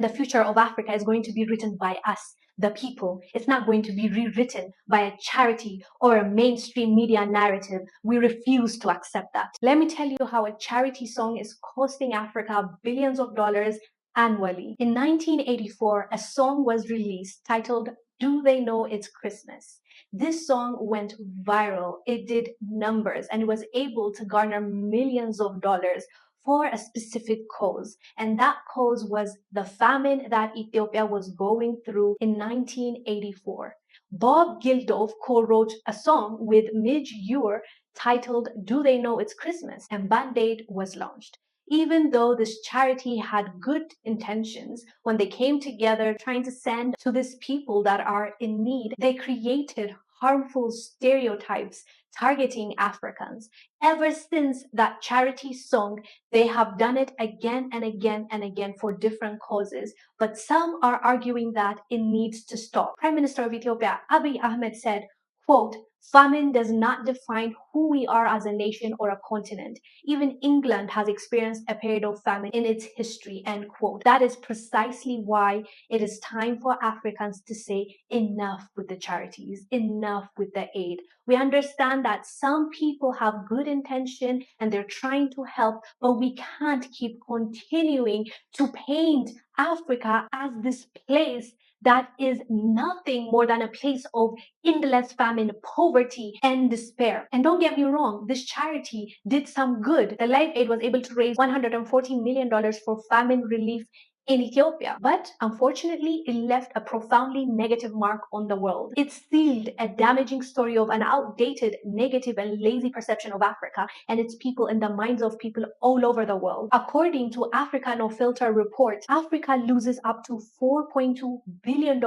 The future of Africa is going to be written by us, the people. It's not going to be rewritten by a charity or a mainstream media narrative. We refuse to accept that. Let me tell you how a charity song is costing Africa billions of dollars annually. In 1984, a song was released titled "Do They Know It's Christmas?" This song went viral. It did numbers and it was able to garner millions of dollars for a specific cause. And that cause was the famine that Ethiopia was going through in 1984. Bob Geldof co-wrote a song with Midge Ure titled "Do They Know It's Christmas?" and Band-Aid was launched. Even though this charity had good intentions, when they came together trying to send to these people that are in need, they created harmful stereotypes targeting Africans. Ever since that charity song, they have done it again and again and again for different causes. But some are arguing that it needs to stop. Prime Minister of Ethiopia, Abiy Ahmed, said, quote, "Famine does not define who we are as a nation or a continent. Even England has experienced a period of famine in its history," end quote. That is precisely why it is time for Africans to say enough with the charities, enough with the aid. We understand that some people have good intention and they're trying to help, but we can't keep continuing to paint Africa as this place that is nothing more than a place of endless famine, poverty, and despair. And don't get me wrong, this charity did some good. The Life Aid was able to raise $140 million for famine relief in Ethiopia. But unfortunately, it left a profoundly negative mark on the world. It sealed a damaging story of an outdated, negative, and lazy perception of Africa and its people in the minds of people all over the world. According to Africa No Filter report, Africa loses up to $4.2 billion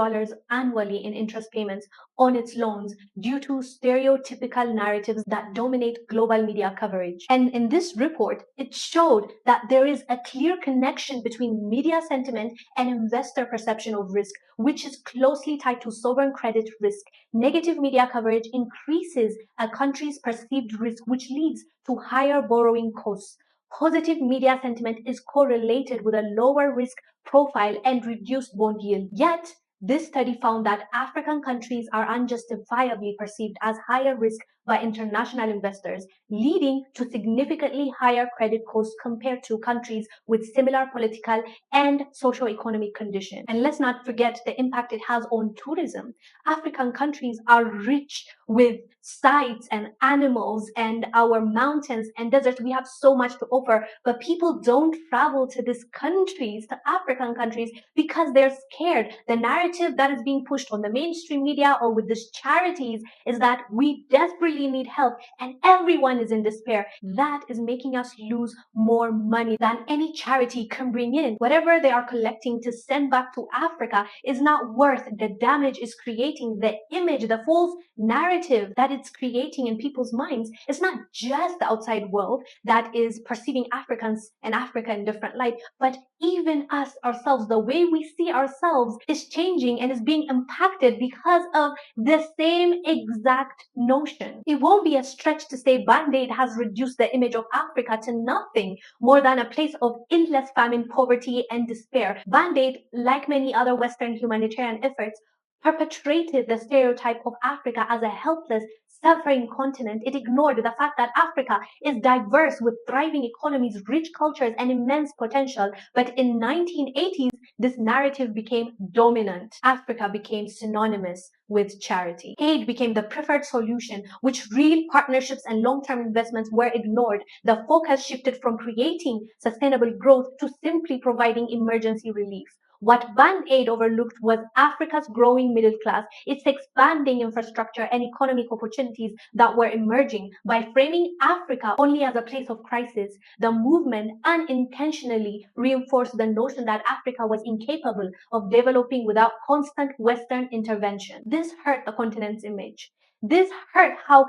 annually in interest payments on its loans due to stereotypical narratives that dominate global media coverage. And in this report, it showed that there is a clear connection between media sentiment and investor perception of risk, which is closely tied to sovereign credit risk. Negative media coverage increases a country's perceived risk, which leads to higher borrowing costs. Positive media sentiment is correlated with a lower risk profile and reduced bond yield. Yet, this study found that African countries are unjustifiably perceived as higher risk by international investors, leading to significantly higher credit costs compared to countries with similar political and socio-economic conditions. And let's not forget the impact it has on tourism. African countries are rich with sites and animals and our mountains and deserts. We have so much to offer, but people don't travel to these countries, to African countries, because they're scared. The narrative that is being pushed on the mainstream media or with these charities is that we desperately need help and everyone is in despair. That is making us lose more money than any charity can bring in. Whatever they are collecting to send back to Africa is not worth the damage it's creating, the image, the false narrative that it's creating in people's minds. It's not just the outside world that is perceiving Africans and Africa in different light, but even us ourselves, the way we see ourselves is changing and is being impacted because of the same exact notion. It won't be a stretch to say Band-Aid has reduced the image of Africa to nothing more than a place of endless famine, poverty, and despair. Band-Aid, like many other Western humanitarian efforts, perpetrated the stereotype of Africa as a helpless, suffering continent. It ignored the fact that Africa is diverse with thriving economies, rich cultures, and immense potential. But in 1980s, this narrative became dominant. Africa became synonymous with charity. Aid became the preferred solution, which real partnerships and long-term investments were ignored. The focus shifted from creating sustainable growth to simply providing emergency relief. What Band-Aid overlooked was Africa's growing middle class, its expanding infrastructure and economic opportunities that were emerging. By framing Africa only as a place of crisis, the movement unintentionally reinforced the notion that Africa was incapable of developing without constant Western intervention. This hurt the continent's image. This hurt how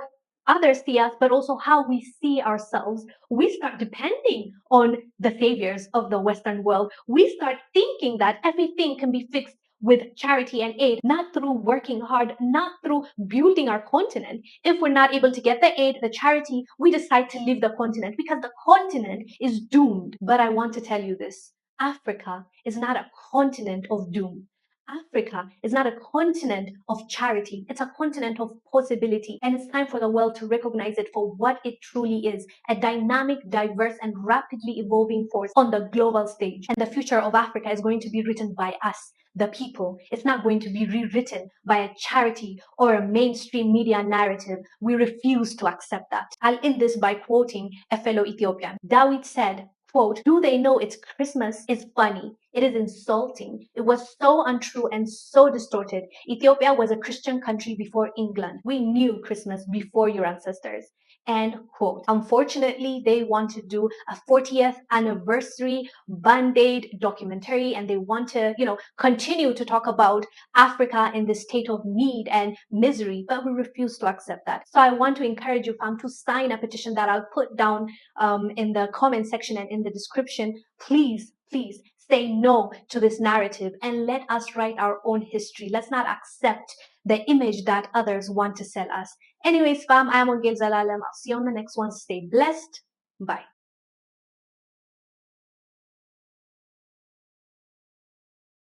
others see us, but also how we see ourselves. We start depending on the saviors of the Western world. We start thinking that everything can be fixed with charity and aid, not through working hard, not through building our continent. If we're not able to get the aid, the charity, we decide to leave the continent because the continent is doomed. But I want to tell you this. Africa is not a continent of doom. Africa is not a continent of charity. It's a continent of possibility. And it's time for the world to recognize it for what it truly is, a dynamic, diverse, and rapidly evolving force on the global stage. And the future of Africa is going to be written by us, the people. It's not going to be rewritten by a charity or a mainstream media narrative. We refuse to accept that. I'll end this by quoting a fellow Ethiopian. Dawit said, quote, "Do they know it's Christmas is funny? It is insulting. It was so untrue and so distorted. Ethiopia was a Christian country before England. We knew Christmas before your ancestors." End quote. Unfortunately, they want to do a 40th anniversary Band-Aid documentary, and they want to, continue to talk about Africa in the state of need and misery, but we refuse to accept that. So I want to encourage you, fam, to sign a petition that I'll put down in the comment section and in the description. Please, please say no to this narrative and let us write our own history. Let's not accept the image that others want to sell us. Anyways, fam, I am Wongel Zelalem. I'll see you on the next one. Stay blessed. Bye.